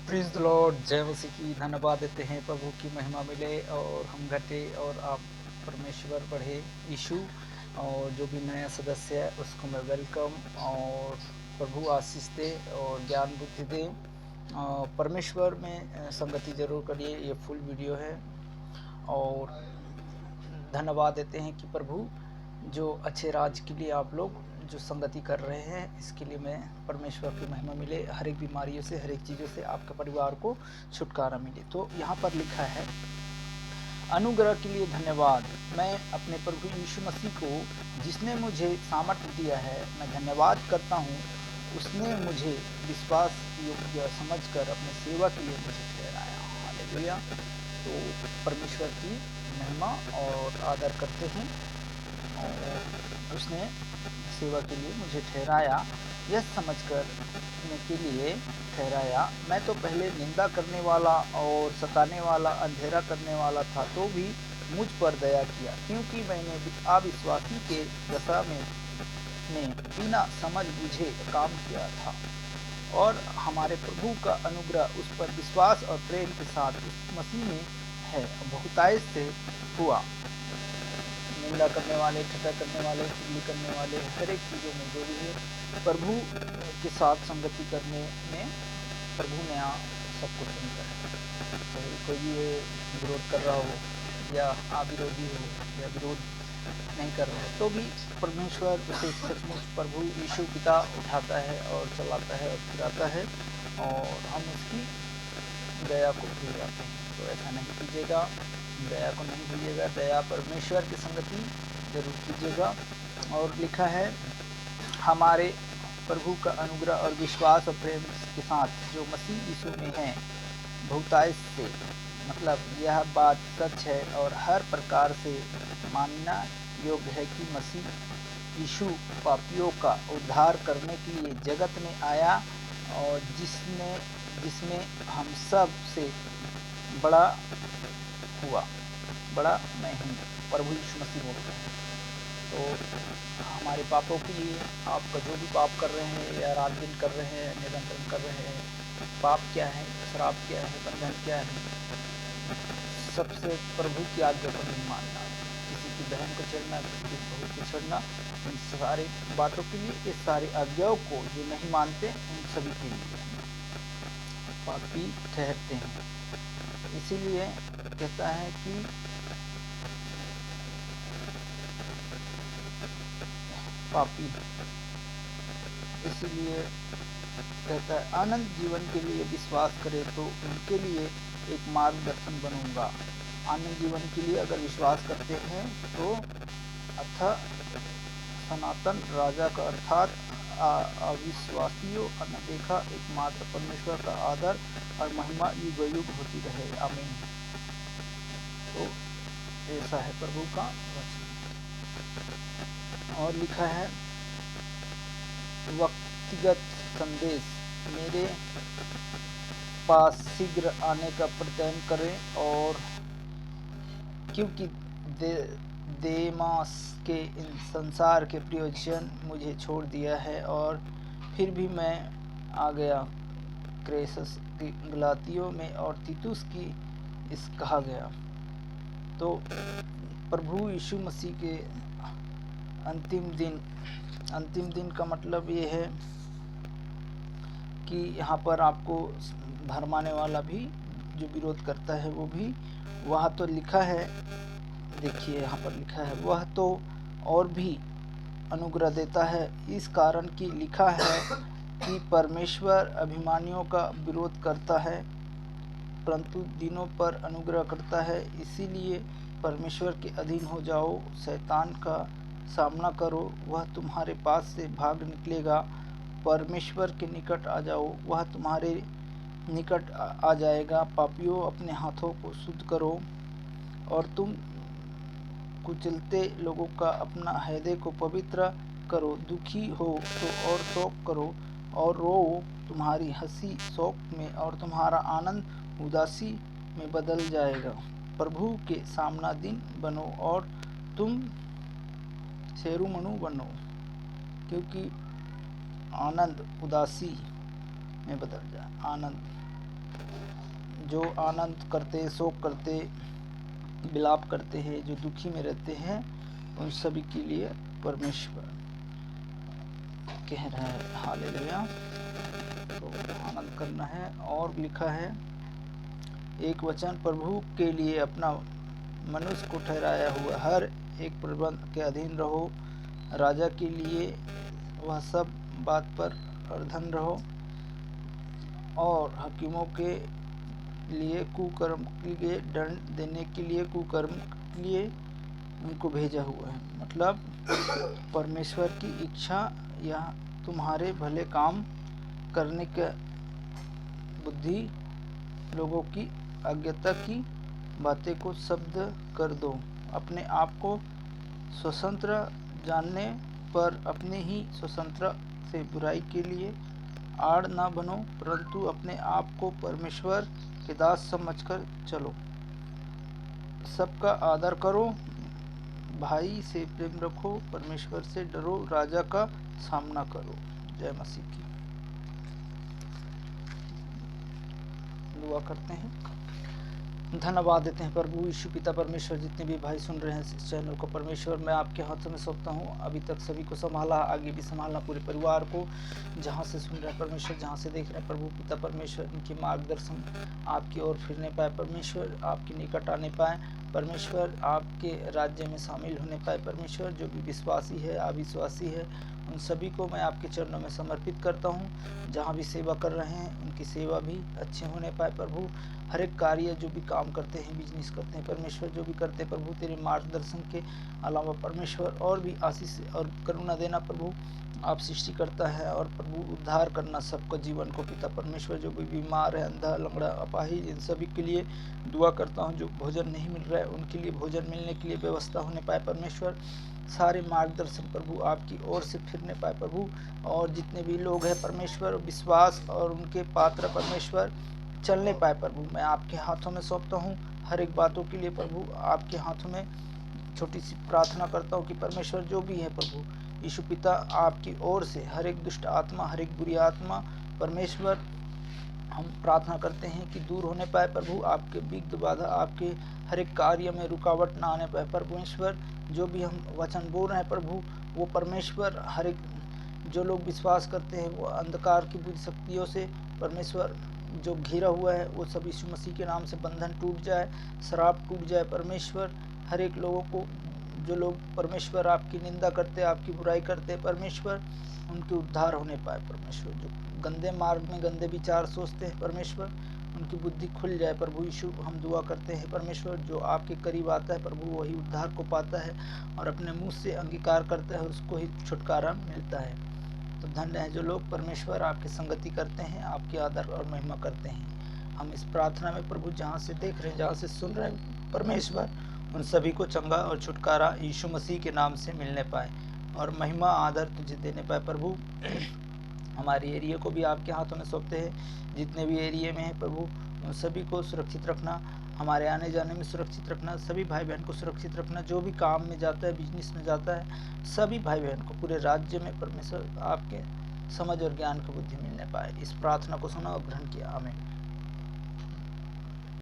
Praise the Lord, जय मसीह की। धन्यवाद देते हैं प्रभु की महिमा मिले और हम घटे और आप परमेश्वर बढ़े। यीशु और जो भी नया सदस्य है उसको मैं वेलकम और प्रभु आशीष दे और ज्ञान बुद्धि दे। परमेश्वर में संगति जरूर करिए। ये फुल वीडियो है और धन्यवाद देते हैं कि प्रभु जो अच्छे राज के लिए आप लोग जो संगति कर रहे हैं, इसके लिए मैं परमेश्वर की महिमा मिले। हर एक बीमारियों से, हर एक चीज़ों से आपके परिवार को छुटकारा मिले। तो यहाँ पर लिखा है, अनुग्रह के लिए धन्यवाद। मैं अपने प्रभु यीशु मसीह को, जिसने मुझे सामर्थ्य दिया है, मैं धन्यवाद करता हूँ। उसने मुझे विश्वास योग्य समझकर अपने सेवा के लिए मुझे ठहराया। हालेलुया। तो परमेश्वर की महिमा और आदर करते हैं और उसने सेवा के लिए मुझे ठहराया, यह समझकर के लिए ठहराया। मैं तो पहले निंदा करने वाला और सताने वाला, अंधेरा करने वाला था, तो भी मुझ पर दया किया, क्योंकि मैंने अविश्वासी के दशा में बिना समझ बूझे काम किया था। और हमारे प्रभु का अनुग्रह उस पर विश्वास और प्रेम के साथ उस मसीह में है, बहुतायत से हुआ। निंदा करने वाले, ठट्ठा करने वाले, चुगली करने वाले, हर एक चीज़ों में जो भी है, प्रभु के साथ संगति करने में प्रभु ने सब कुछ सुनता है। चाहे कोई भी विरोध कर रहा हो या अविरोधी हो या विरोध नहीं कर रहा हो, तो भी परमेश्वर उसे सचमुच प्रभु यीशु पिता उठाता है और चलाता है और फिराता है और हम उसकी दया को भूल जाते हैं। तो ऐसा नहीं कीजिएगा, दया को नहीं भूलिएगा, दया परमेश्वर की संगति जरूर कीजिएगा। और लिखा है, हमारे प्रभु का अनुग्रह और विश्वास और प्रेम के साथ जो मसीह यीशु में है, बहुतायत से, मतलब यह बात सच है और हर प्रकार से मानना योग्य है कि मसीह यीशु पापियों का उद्धार करने के लिए जगत में आया और जिसमें हम सब से बड़ा हुआ। बड़ा मैं हूँ, प्रभु यीशु मसीह बोलते हैं। तो हमारे पापों के लिए, आपका जो भी पाप कर रहे हैं या रात दिन कर रहे हैं, निरंतर कर रहे हैं, पाप क्या है, शराब क्या है, बंधन क्या है, सबसे प्रभु की आज्ञा को नहीं मानना, किसी की बहन को छेड़ना, किसी की बहू को छेड़ना, इन सारी बातों के लिए, इस सारी आज्ञाओं को जो नहीं मानते, उन सभी के लिए पापी ठहरते हैं। इसीलिए कहता है कि पापी, इसीलिए कहता है, आनंद जीवन के लिए विश्वास करे तो उनके लिए एक मार्गदर्शन बनूंगा। आनंद जीवन के लिए अगर विश्वास करते हैं तो अतः सनातन राजा का अर्थात अविश्वासियों अनदेखा एकमात्र परमेश्वर का आदर और महिमा युग युग होती रहे। आमीन। तो ऐसा है प्रभु का वचन। और लिखा है, व्यक्तिगत संदेश, मेरे पास शीघ्र आने का प्रत्यय करें, और क्योंकि देमास के इन संसार के प्रयोजन मुझे छोड़ दिया है और फिर भी मैं आ गया। क्रेसस की गलातियों में और तीतुस की इस कहा गया। तो प्रभु यीशु मसीह के अंतिम दिन का मतलब ये है कि यहाँ पर आपको भरमाने वाला भी जो विरोध करता है वो भी, वह तो लिखा है, देखिए यहाँ पर लिखा है, वह तो और भी अनुग्रह देता है, इस कारण कि लिखा है कि परमेश्वर अभिमानियों का विरोध करता है परंतु दीनों पर अनुग्रह करता है। इसीलिए परमेश्वर के अधीन हो जाओ, शैतान का सामना करो, वह तुम्हारे पास से भाग निकलेगा। परमेश्वर के निकट आ जाओ, वह तुम्हारे निकट आ जाएगा। पापियों, अपने हाथों को शुद्ध करो और तुम कुचलते लोगों का अपना हृदय को पवित्र करो। दुखी हो तो और शोक करो और रो, तुम्हारी हंसी शोक में और तुम्हारा आनंद उदासी में बदल जाएगा। प्रभु के सामना दिन बनो और तुम शेरुमनु बनो, क्योंकि आनंद उदासी में बदल जाए। आनंद जो आनंद करते, शोक करते, विलाप करते हैं, जो दुखी में रहते हैं, उन सभी के लिए परमेश्वर कह रहा है हालेलुया। तो आनंद करना है। और लिखा है एक वचन, प्रभु के लिए अपना मनुष्य को ठहराया हुआ हर एक प्रबंध के अधीन रहो, राजा के लिए वह सब बात पर अर्धन रहो, और हकीमों के लिए कुकर्म के लिए दंड देने के लिए कुकर्म के लिए उनको भेजा हुआ है। मतलब परमेश्वर की इच्छा या तुम्हारे भले काम करने का बुद्धि, लोगों की अज्ञता की बातें को शब्द कर दो। अपने आप को स्वतंत्र जानने पर अपने ही स्वतंत्र से बुराई के लिए आड़ ना बनो, परंतु अपने आप को परमेश्वर के दास समझकर चलो। सबका आदर करो, भाई से प्रेम रखो, परमेश्वर से डरो, राजा का सामना करो। जय मसीह की। दुआ करते हैं। धन्यवाद देते हैं प्रभु यीशु पिता परमेश्वर, जितने भी भाई सुन रहे हैं इस चैनल को, परमेश्वर मैं आपके हाथों में सौंपता हूँ। अभी तक सभी को संभाला, आगे भी संभालना, पूरे परिवार को, जहाँ से सुन रहे हैं परमेश्वर, जहाँ से देख रहे हैं प्रभु पिता परमेश्वर, इनकी मार्गदर्शन आपकी ओर फिरने पाए परमेश्वर, आपके निकट आने पाए परमेश्वर, आपके राज्य में शामिल होने पाए परमेश्वर। जो भी विश्वासी है, अविश्वासी है, उन सभी को मैं आपके चरणों में समर्पित करता हूँ। जहाँ भी सेवा कर रहे हैं उनकी सेवा भी अच्छे होने पाए प्रभु। हर एक कार्य जो भी काम करते हैं, बिजनेस करते हैं परमेश्वर, जो भी करते हैं प्रभु, तेरे मार्गदर्शन के अलावा परमेश्वर और भी आशीष और करुणा देना प्रभु। आप सृष्टि करता है और प्रभु उद्धार करना सबका जीवन को पिता परमेश्वर। जो भी बीमार है, अंधा, लंगड़ा, अपाहिज, इन सभी के लिए दुआ करता हूँ। जो भोजन नहीं मिल रहा है उनके लिए भोजन मिलने के लिए व्यवस्था होने पाए परमेश्वर। सारे मार्गदर्शन प्रभु आपकी ओर से फिरने पाए प्रभु। और जितने भी लोग हैं परमेश्वर, विश्वास और उनके पात्र परमेश्वर चलने पाए प्रभु, मैं आपके हाथों में सौंपता हूँ। हर एक बातों के लिए प्रभु आपके हाथों में छोटी सी प्रार्थना करता हूँ कि परमेश्वर जो भी है प्रभु यीशु पिता, आपकी ओर से हर एक दुष्ट आत्मा, हर एक बुरी आत्मा परमेश्वर, हम प्रार्थना करते हैं कि दूर होने पाए प्रभु। आपके विघ्न बाधा, आपके हर एक कार्य में रुकावट ना आने पाए परमेश्वर। जो भी हम वचन बोल रहे हैं प्रभु, वो परमेश्वर हर एक जो लोग विश्वास करते हैं वो अंधकार की बुरी शक्तियों से परमेश्वर जो घिरा हुआ है, वो सब यीशु मसीह के नाम से बंधन टूट जाए, शराब टूट जाए परमेश्वर। हर एक लोगों को, जो लोग परमेश्वर आपकी निंदा करते हैं, आपकी बुराई करते हैं परमेश्वर, उनके उद्धार होने पाए परमेश्वर। जो गंदे मार्ग में गंदे विचार सोचते हैं परमेश्वर, उनकी बुद्धि खुल जाए प्रभु यीशु। हम दुआ करते हैं परमेश्वर, जो आपके करीब आता है प्रभु वही उद्धार को पाता है और अपने मुँह से अंगीकार करता है, उसको ही छुटकारा मिलता है। तो धन्य है जो लोग परमेश्वर आपकी संगति करते हैं, आपकी आदर और महिमा करते हैं। हम इस प्रार्थना में प्रभु जहाँ से देख रहे हैं, जहाँ से सुन रहे हैं परमेश्वर, उन सभी को चंगा और छुटकारा यीशु मसीह के नाम से मिलने पाए और महिमा आदर तुझे देने पाए प्रभु। हमारे एरिया को भी आपके हाथों में सौंपते हैं। जितने भी एरिया में है प्रभु, उन सभी को सुरक्षित रखना, हमारे आने जाने में सुरक्षित रखना, सभी भाई बहन को सुरक्षित रखना। जो भी काम में जाता है, बिजनेस में जाता है, सभी भाई बहन को पूरे राज्य में परमेश्वर आपके समझ और ज्ञान की बुद्धि मिलने पाए। इस प्रार्थना को सुना और ग्रहण किया, आमीन।